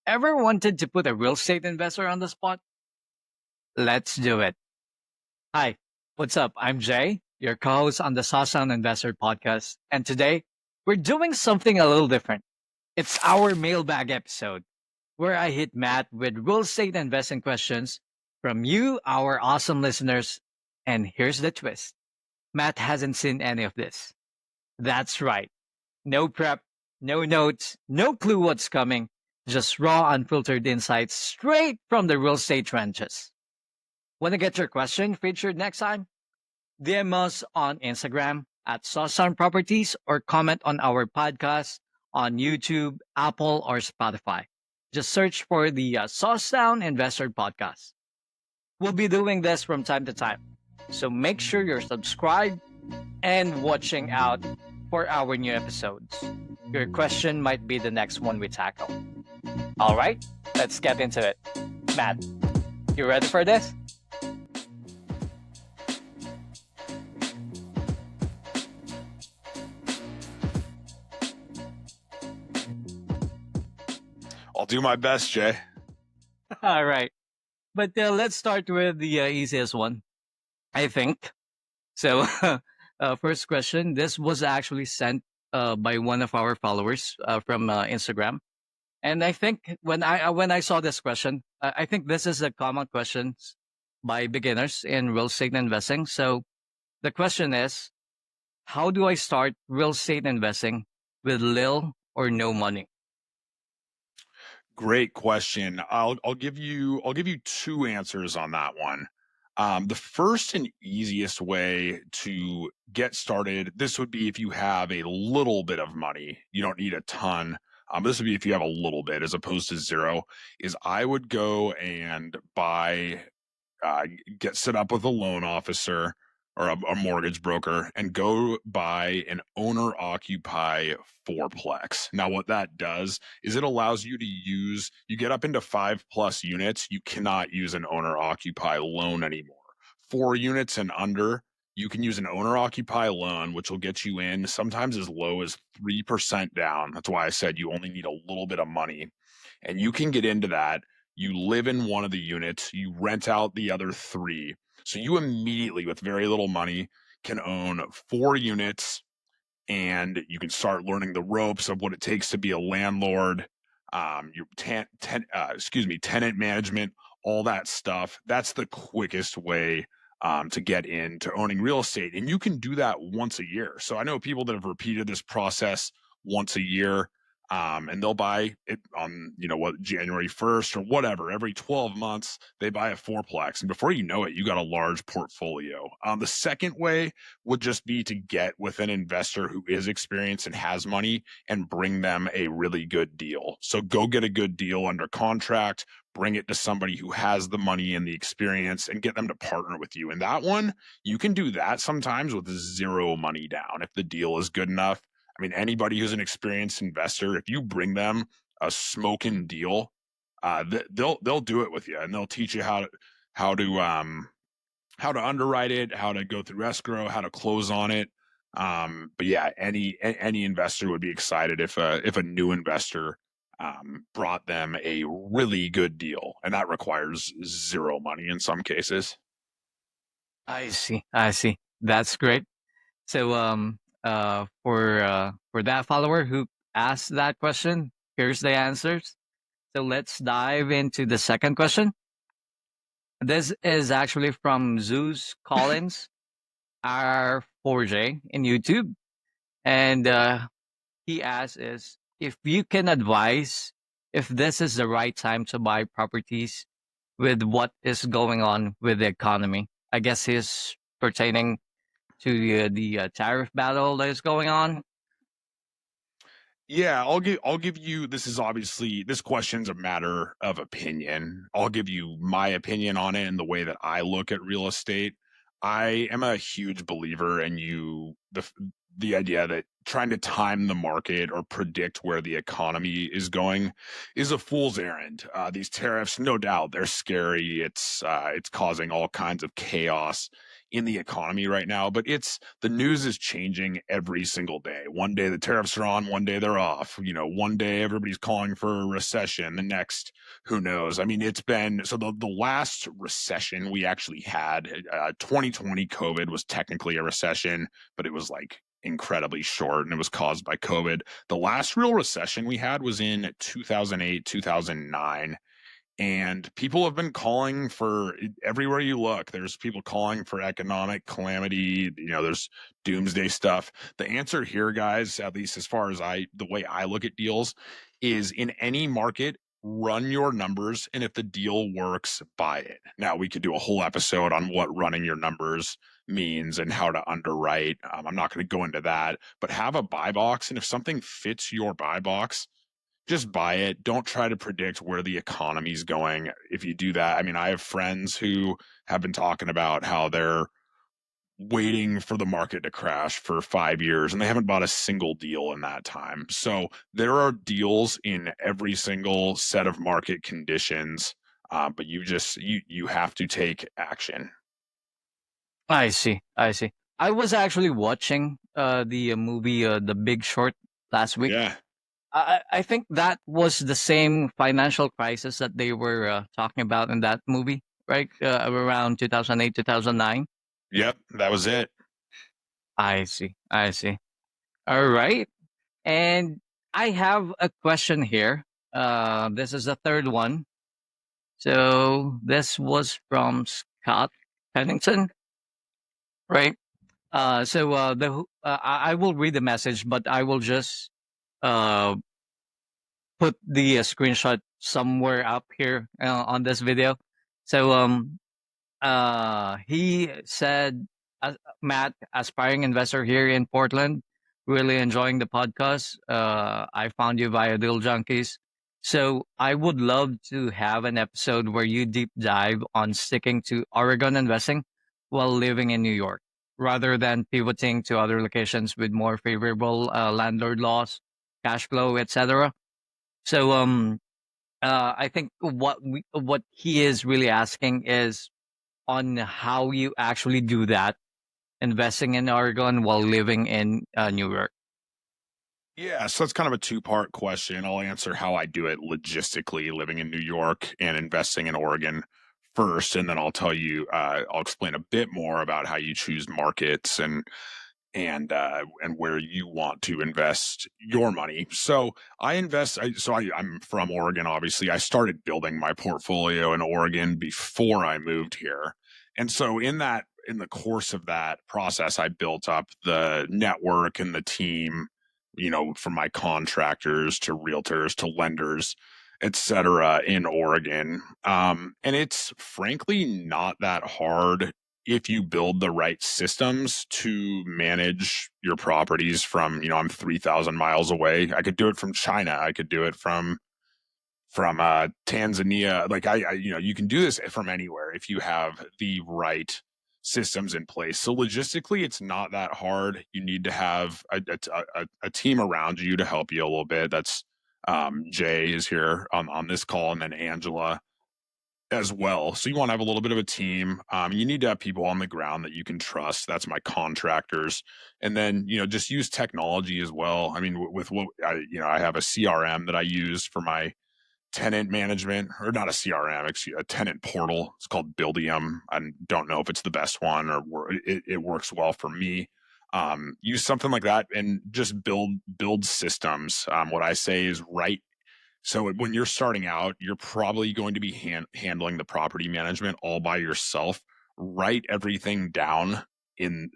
Ever wanted to put a real estate investor on the spot? Let's do it. Hi, what's up? I'm Jay, your co host on the Saucetown Investor podcast. And today, we're doing something a little different. It's our mailbag episode where I hit Matt with real estate investing questions from you, our awesome listeners. And here's the twist: Matt hasn't seen any of this. That's right. No prep, no notes, no clue what's coming. Just raw, unfiltered insights straight from the real estate trenches. Want to get your question featured next time? DM us on Instagram at Saucedown Properties or comment on our podcast on YouTube, Apple, or Spotify. Just search for the Saucedown Investor Podcast. We'll be doing this from time to time. So make sure you're subscribed and watching out for our new episodes. Your question might be the next one we tackle. All right, let's get into it. Matt, you ready for this? I'll do my best, Jay. All right. But let's start with the easiest one, I think. So, first question. This was actually sent by one of our followers from Instagram. And I think when I saw this question, I think this is a common question by beginners in real estate investing. So the question is, how do I start real estate investing with little or no money? Great question. I'll give you two answers on that one. The first and easiest way to get started, this would be if you have a little bit of money. You don't need a ton. This would be if you have a little bit as opposed to zero, is I would go and get set up with a loan officer or a mortgage broker and go buy an owner occupy fourplex. Now, what that does is it allows you to you get up into 5+ units. You cannot use an owner occupy loan anymore. 4 units and under, you can use an owner occupy loan, which will get you in sometimes as low as 3% down. That's why I said you only need a little bit of money, and you can get into that. You live in one of the units, you rent out the other 3. So you immediately, with very little money, can own 4 units, and you can start learning the ropes of what it takes to be a landlord, your tenant management, all that stuff. That's the quickest way to get into owning real estate. And you can do that once a year. So I know people that have repeated this process once a year. And they'll buy it on, January 1st or whatever. Every 12 months, they buy a fourplex. And before you know it, you got a large portfolio. The second way would just be to get with an investor who is experienced and has money and bring them a really good deal. So go get a good deal under contract, bring it to somebody who has the money and the experience, and get them to partner with you. And that one, you can do that sometimes with zero money down if the deal is good enough. I mean, anybody who's an experienced investor, if you bring them a smoking deal, they'll do it with you, and they'll teach you how to underwrite it, how to go through escrow, how to close on it. But yeah, any investor would be excited if a new investor brought them a really good deal, and that requires zero money in some cases. I see. I see. That's great. So, for that follower who asked that question, here's the answers. So let's dive into the second question. This is actually from Zeus Collins, R4J in YouTube, and he asks is if you can advise if this is the right time to buy properties with what is going on with the economy. I guess he's pertaining to the tariff battle that is going on. Yeah, I'll give you, this question's a matter of opinion. I'll give you my opinion on it and the way that I look at real estate. I am a huge believer in the idea that trying to time the market or predict where the economy is going is a fool's errand. These tariffs, no doubt, they're scary. It's causing all kinds of chaos in the economy right now, but the news is changing every single day. One day the tariffs are on, one day they're off. One day everybody's calling for a recession, the next, who knows? I mean, it's been so the last recession we actually had, 2020 COVID was technically a recession, but it was like incredibly short and it was caused by COVID. The last real recession we had was in 2008, 2009. And people have been calling for everywhere you look. There's people calling for economic calamity. There's doomsday stuff. The answer here, guys, at least as far as the way I look at deals, is in any market, run your numbers. And if the deal works, buy it. Now, we could do a whole episode on what running your numbers means and how to underwrite. I'm not going to go into that, but have a buy box. And if something fits your buy box, just buy it. Don't try to predict where the economy's going. If you do that, I mean, I have friends who have been talking about how they're waiting for the market to crash for 5 years and they haven't bought a single deal in that time. So there are deals in every single set of market conditions, but you have to take action. I see. I see. I was actually watching the movie The Big Short last week. Yeah. I think that was the same financial crisis that they were talking about in that movie, right? Around 2008, 2009. Yep. That was it. I see. I see. All right. And I have a question here. This is the third one. So this was from Scott Pennington, right? I will read the message, but I will just uh, put the screenshot somewhere up here on this video. So he said, Matt, aspiring investor here in Portland, really enjoying the podcast. I found you via Deal Junkies. So I would love to have an episode where you deep dive on sticking to Oregon investing while living in New York, rather than pivoting to other locations with more favorable landlord laws, cash flow, etc. So I think what he is really asking is on how you actually do that, investing in Oregon while living in New York. Yeah, so that's kind of a two-part question. I'll answer how I do it logistically, living in New York and investing in Oregon first, and then I'll explain a bit more about how you choose markets and where you want to invest your money. So I'm from Oregon. Obviously, I started building my portfolio in Oregon before I moved here, and so in the course of that process, I built up the network and the team. From my contractors to realtors to lenders, etc. in Oregon. And it's frankly not that hard if you build the right systems to manage your properties from, I'm 3,000 miles away. I could do it from China. I could do it from Tanzania. Like you can do this from anywhere if you have the right systems in place. So logistically, it's not that hard. You need to have a team around you to help you a little bit. That's Jay is here on this call, and then Angela as well. So you want to have a little bit of a team. You need to have people on the ground that you can trust. That's my contractors. And then, just use technology as well. I mean, with what I have a CRM that I use for my tenant management, or not a CRM, excuse, a tenant portal. It's called Buildium. I don't know if it's the best one or it works well for me. Use something like that and just build systems. What I say is so when you're starting out, you're probably going to be handling the property management all by yourself. Write everything down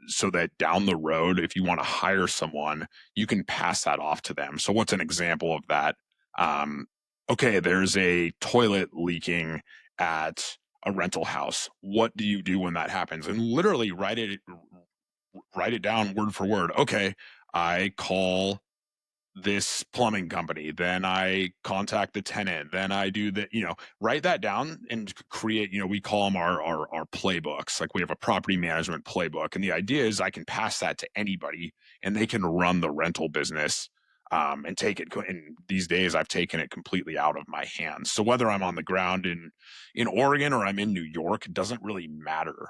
so that down the road, if you want to hire someone, you can pass that off to them. So what's an example of that? Okay, there's a toilet leaking at a rental house. What do you do when that happens? And literally write it down word for word. Okay, I call this plumbing company, then I contact the tenant, then I do write that down and create, we call them our playbooks. Like we have a property management playbook. And the idea is I can pass that to anybody and they can run the rental business and take it. And these days, I've taken it completely out of my hands. So whether I'm on the ground in Oregon or I'm in New York, it doesn't really matter,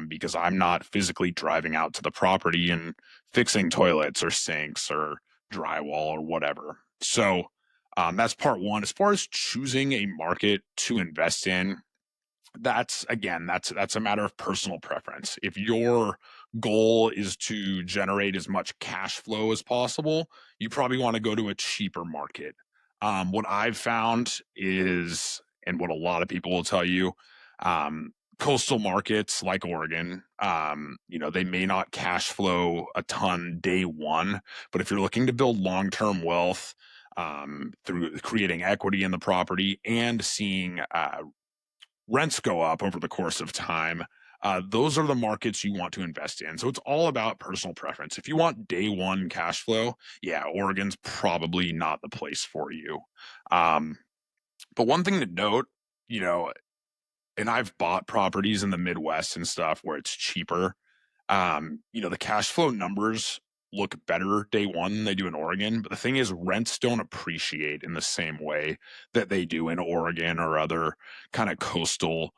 because I'm not physically driving out to the property and fixing toilets or sinks or drywall or whatever. So that's part one. As far as choosing a market to invest in, that's a matter of personal preference. If your goal is to generate as much cash flow as possible, you probably want to go to a cheaper market. What I've found is, and what a lot of people will tell you, coastal markets like Oregon, they may not cash flow a ton day one, but if you're looking to build long-term wealth through creating equity in the property and seeing rents go up over the course of time, those are the markets you want to invest in. So it's all about personal preference. If you want day one cash flow, yeah, Oregon's probably not the place for you. Um, but one thing to note, you know, and I've bought properties in the Midwest and stuff where it's cheaper. The cash flow numbers look better day one than they do in Oregon. But the thing is, rents don't appreciate in the same way that they do in Oregon or other kind of coastal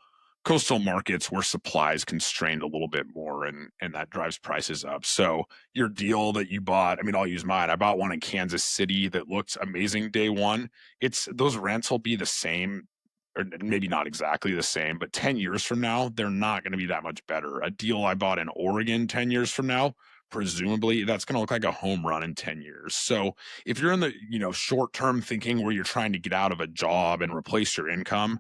markets where supply is constrained a little bit more, and that drives prices up. So your deal that you bought, I mean, I'll use mine. I bought one in Kansas City that looked amazing day one. It's those rents will be the same, or maybe not exactly the same, but 10 years from now, they're not going to be that much better. A deal I bought in Oregon 10 years from now, presumably that's going to look like a home run in 10 years. So if you're in the, short-term thinking where you're trying to get out of a job and replace your income,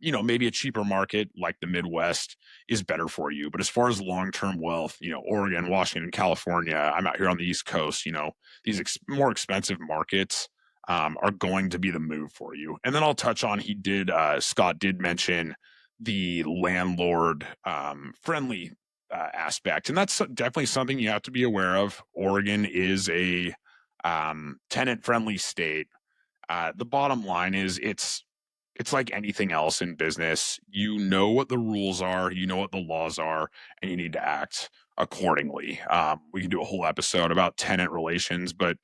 maybe a cheaper market like the Midwest is better for you. But as far as long-term wealth, Oregon, Washington, California, I'm out here on the East Coast, these more expensive markets are going to be the move for you. And then I'll touch on, Scott did mention the landlord friendly aspect. And that's definitely something you have to be aware of. Oregon is a tenant friendly state. The bottom line is it's like anything else in business. You know what the rules are, you know what the laws are, and you need to act accordingly. We can do a whole episode about tenant relations, but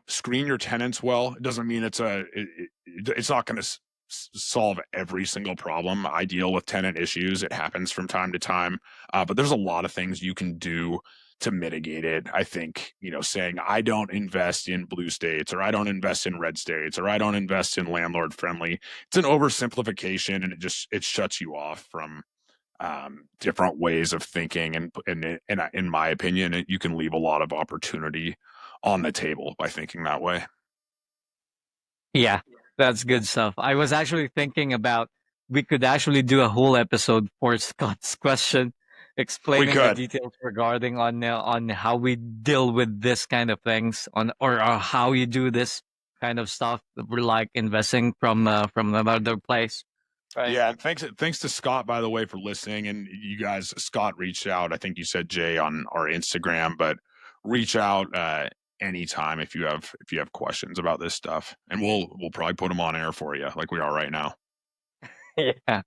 screen your tenants well. It doesn't mean it's not going to solve every single problem. I deal with tenant issues. It happens from time to time, but there's a lot of things you can do to mitigate it. I think, saying I don't invest in blue states, or I don't invest in red states, or I don't invest in landlord friendly, it's an oversimplification, and it shuts you off from different ways of thinking. And in my opinion, you can leave a lot of opportunity on the table by thinking that way. Yeah, that's good stuff. I was actually thinking about we could actually do a whole episode for Scott's question, We explaining the could. details regarding on how we deal with this kind of things on or how you do this kind of stuff. We're like investing from another place, right? Yeah, and thanks to Scott, by the way, for listening. And you guys, Scott reached out. I think you said Jay on our Instagram, but reach out anytime if you have questions about this stuff, and we'll probably put them on air for you, like we are right now. Yeah,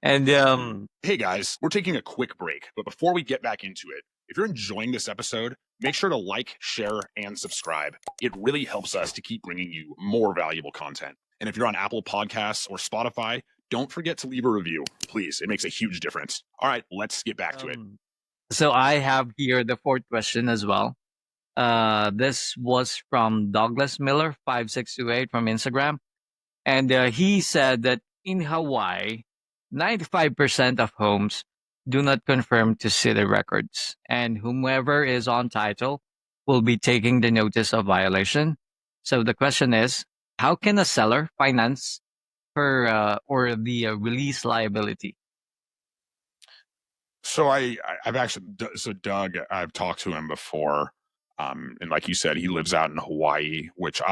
and Hey guys, we're taking a quick break, but before we get back into it, if you're enjoying this episode, make sure to like, share, and subscribe. It really helps us to keep bringing you more valuable content. And if you're on Apple Podcasts or Spotify, don't forget to leave a review. Please, it makes a huge difference. All right, let's get back to it. so I have here the fourth question as well. This was from Douglas Miller 5628 from Instagram. And he said that in Hawaii, 95% of homes do not confirm to city records, and whomever is on title will be taking the notice of violation. So the question is, how can a seller finance her or the release liability? So I've actually, so Doug, I've talked to him before, and like you said, he lives out in Hawaii, which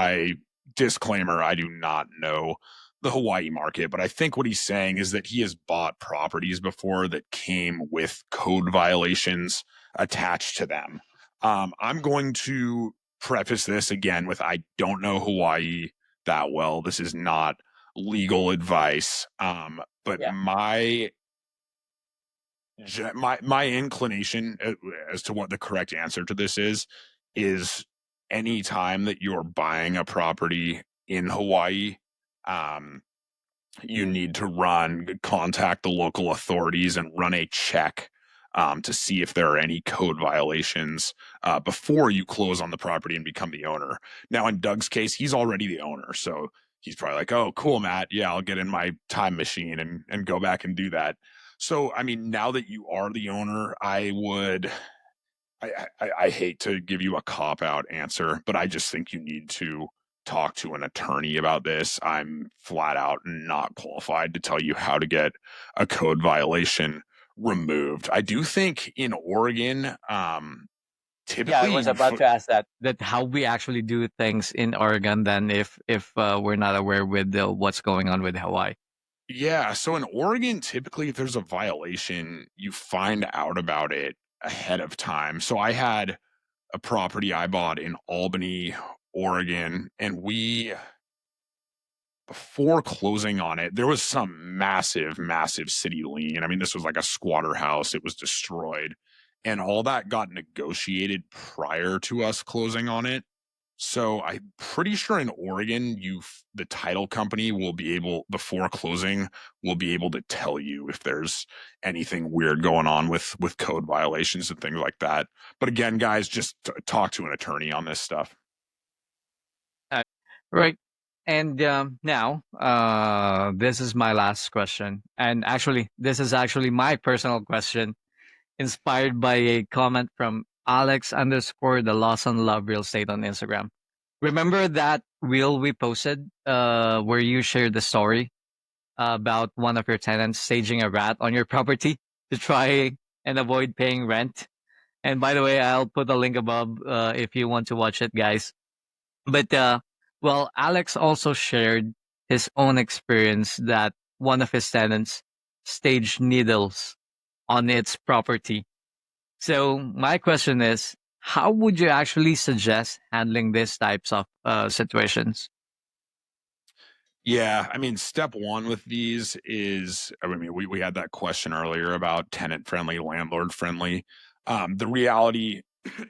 disclaimer, I do not know the Hawaii market, but I think what he's saying is that he has bought properties before that came with code violations attached to them. I'm going to preface this again with, I don't know Hawaii that well. This is not legal advice, but Yeah. my inclination as to what the correct answer to this is anytime that you're buying a property in Hawaii, um, you need to contact the local authorities and run a check to see if there are any code violations before you close on the property and become the owner. Now, in Doug's case, he's already the owner, so he's probably like, "Oh, cool, Matt. Yeah, I'll get in my time machine and go back and do that." So, I mean, now that you are the owner, I hate to give you a cop out answer, but I just think you need to talk to an attorney about this. I'm flat out not qualified to tell you how to get a code violation removed. I do think in Oregon, Yeah, I typically was about to ask that how we actually do things in Oregon then if we're not aware with what's going on with Hawaii. yeah, so in Oregon, typically if there's a violation, you find out about it ahead of time. So I had a property I bought in Albany, Oregon, and we before closing on it, there was some massive, massive city lien. I mean, this was like a squatter house. It was destroyed. And all that got negotiated prior to us closing on it. So I'm pretty sure in Oregon, the title company will be able before closing will be able to tell you if there's anything weird going on with code violations and things like that. But again, guys, just talk to an attorney on this stuff. Uh, right. And now, this is my last question. And actually, this is actually my personal question, inspired by a comment from Alex underscore the Lawson Love Real Estate on Instagram. Remember that reel we posted where you shared the story about one of your tenants staging a rat on your property to try and avoid paying rent? And by the way, I'll put a link above if you want to watch it, guys. But well, Alex also shared his own experience that one of his tenants staged needles on its property. So my question is, how would you actually suggest handling these types of situations? Yeah, I mean, step one with these is, I mean, we had that question earlier about tenant friendly, landlord friendly. The reality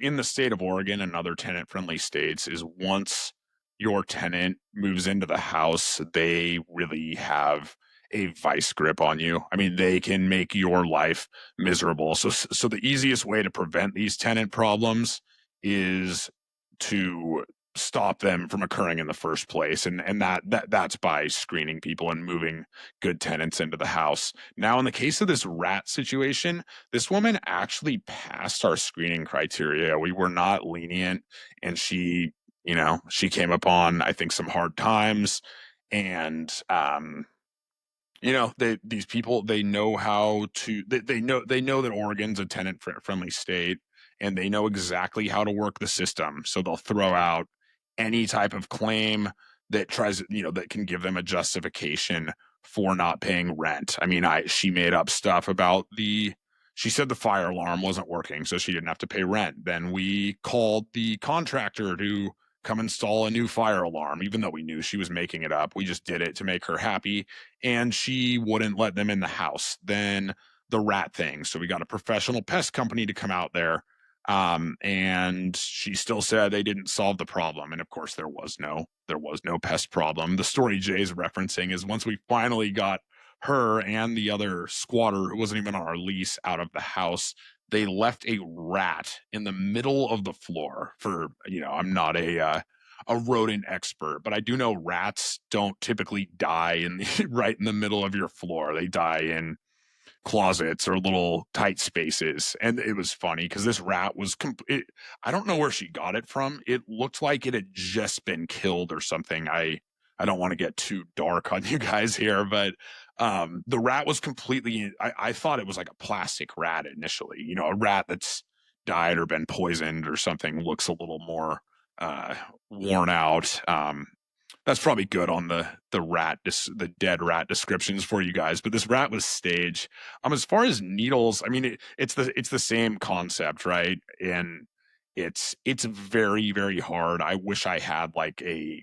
in the state of Oregon and other tenant friendly states is once your tenant moves into the house, they really have a vice grip on you. I mean, they can make your life miserable. So the easiest way to prevent these tenant problems is to stop them from occurring in the first place, and that's by screening people and moving good tenants into the house. Now in the case of this rat situation, this woman actually passed our screening criteria. We were not lenient, and she came upon, I think, some hard times. And these people, they know how to they know that Oregon's a tenant friendly state, and they know exactly how to work the system, so they'll throw out any type of claim that tries, that can give them a justification for not paying rent. I mean, I she made up stuff about she said the fire alarm wasn't working, so she didn't have to pay rent. Then we called the contractor to come install a new fire alarm, even though we knew she was making it up. We just did it to make her happy, and she wouldn't let them in the house. Then the rat thing. So we got a professional pest company to come out there. And she still said they didn't solve the problem. And of course there was no pest problem. The story Jay's referencing is once we finally got her and the other squatter who wasn't even on our lease out of the house, they left a rat in the middle of the floor for, I'm not a rodent expert, but I do know rats don't typically die right in the middle of your floor. They die in closets or little tight spaces. And it was funny because this rat was I don't know where she got it from. It looked like it had just been killed or something. I don't want to get too dark on you guys here, but the rat was completely, I thought it was like a plastic rat initially. A rat that's died or been poisoned or something looks a little more uh worn out. That's probably good on the dead rat descriptions for you guys, but this rat was staged. As far as needles, I mean, it's the same concept, right? And it's very, very hard. I wish I had like a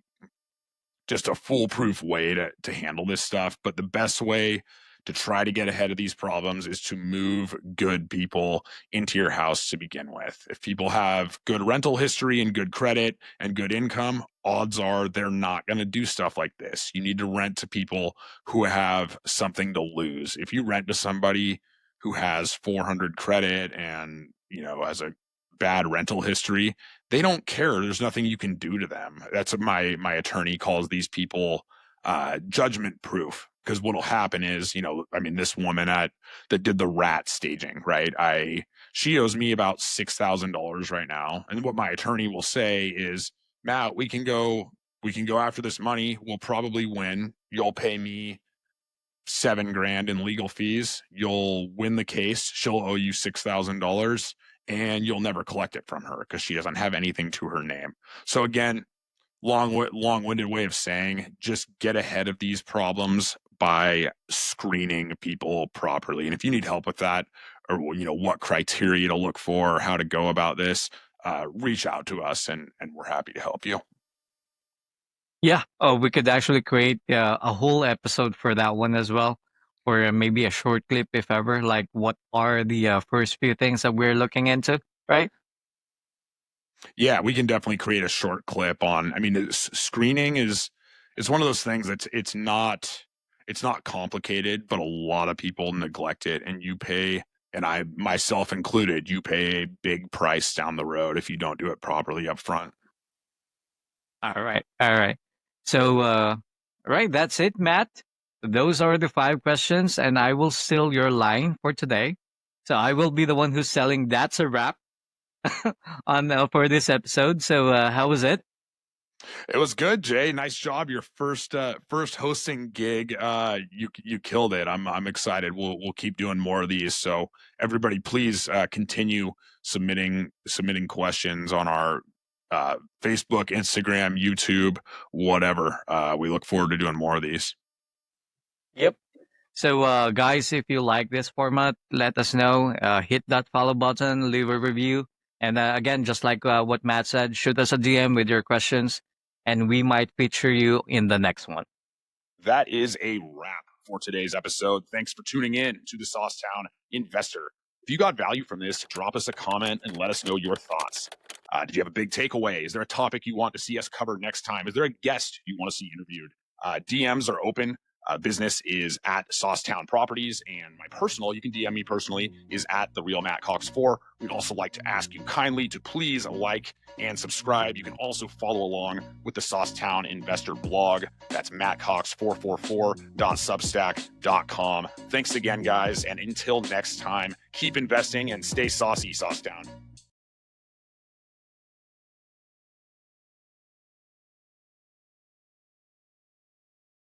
just a foolproof way to handle this stuff, but the best way to try to get ahead of these problems is to move good people into your house to begin with. If people have good rental history and good credit and good income, odds are they're not going to do stuff like this. You need to rent to people who have something to lose. If you rent to somebody who has 400 credit and, has a bad rental history, they don't care. There's nothing you can do to them. That's what my attorney calls these people judgment proof. Because what'll happen is, this woman that did the rat staging, right? She owes me about $6,000 right now, and what my attorney will say is, Matt, we can go after this money. We'll probably win. You'll pay me $7,000 in legal fees. You'll win the case. She'll owe you $6,000, and you'll never collect it from her because she doesn't have anything to her name. So again, long-winded way of saying, just get ahead of these problems by screening people properly. And if you need help with that, or what criteria to look for, or how to go about this, reach out to us, and we're happy to help you. Yeah. Oh, we could actually create a whole episode for that one as well, or maybe a short clip, if ever. Like, what are the first few things that we're looking into, right? Yeah, we can definitely create a short clip on. Screening is one of those things that's it's not complicated, but a lot of people neglect it, and you pay, and I myself included, you pay a big price down the road if you don't do it properly up front. All right. All right. So, right, that's it, Matt. Those are the 5 questions, and I will steal your line for today. So I will be the one who's selling That's a Wrap on for this episode. So, how was it? It was good, Jay. Nice job. Your first hosting gig. You killed it. I'm excited. We'll keep doing more of these. So everybody, please continue submitting questions on our Facebook, Instagram, YouTube, whatever. We look forward to doing more of these. Yep. So, guys, if you like this format, let us know. Hit that follow button, leave a review. And again, just like what Matt said, shoot us a DM with your questions, and we might feature you in the next one. That is a wrap for today's episode. Thanks for tuning in to the Saucetown Investor. If you got value from this, drop us a comment and let us know your thoughts. Did you have a big takeaway? Is there a topic you want to see us cover next time? Is there a guest you want to see interviewed? DMs are open. Business is at Saucetown Properties, and my personal, you can DM me personally, is at the real Matt Cox 4. We'd also like to ask you kindly to please like and subscribe. You can also follow along with the Saucetown Investor blog. That's mattcox444.substack.com. Thanks again, guys, and until next time, keep investing and stay saucy, Saucetown.